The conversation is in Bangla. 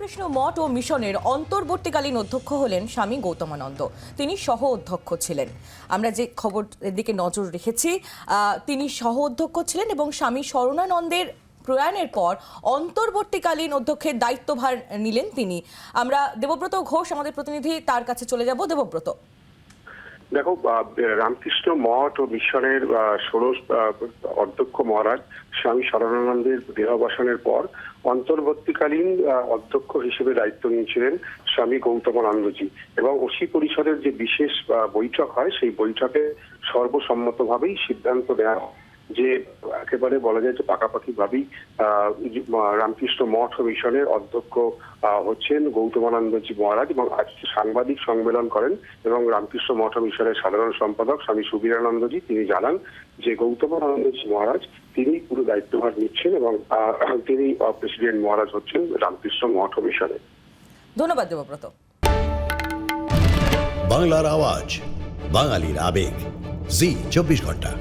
রামকৃষ্ণ মঠ ও মিশনের অন্তর্বর্তীকালীন অধ্যক্ষ হলেন স্বামী গৌতমানন্দ। তিনি সহ অধ্যক্ষ ছিলেন। আমরা যে খবর দিকে নজর রেখেছি, তিনি সহ অধ্যক্ষ ছিলেন এবং স্বামী শরণানন্দের প্রয়াণের পর অন্তর্বর্তীকালীন অধ্যক্ষের দায়িত্বভার নিলেন তিনি। আমরা দেবব্রত ঘোষ, আমাদের প্রতিনিধি, তার কাছে চলে যাব। দেবব্রত, দেখো, রামকৃষ্ণ মঠ ও মিশনের ষোড়শ অধ্যক্ষ মহারাজ স্বামী শরণানন্দের দেহাবসানের পর অন্তর্বর্তীকালীন অধ্যক্ষ হিসেবে দায়িত্ব নিয়েছিলেন স্বামী গৌতমানন্দজি, এবং ওসি পরিষদের যে বিশেষ বৈঠক হয় সেই বৈঠকে সর্বসম্মতভাবেই সিদ্ধান্ত নেওয়া হয় যে একেবারে বলা যায় যে পাকাপাকি ভাবেই রামকৃষ্ণ মঠ ও মিশনের অধ্যক্ষ হচ্ছেন গৌতমানন্দজি মহারাজ। এবং আজ সাংবাদিক সম্মেলন করেন এবং রামকৃষ্ণ মঠ ও মিশনের সাধারণ সম্পাদক স্বামী সুবীরানন্দজি তিনি জানান যে গৌতমানন্দজি মহারাজ তিনি পুরো দায়িত্বভার নিচ্ছেন এবং তিনি প্রেসিডেন্ট মহারাজ হচ্ছেন রামকৃষ্ণ মঠ ও মিশনের। ধন্যবাদ দেবব্রত। বাংলার আওয়াজ, বাঙালির আবেগ, জি 24 ঘন্টা।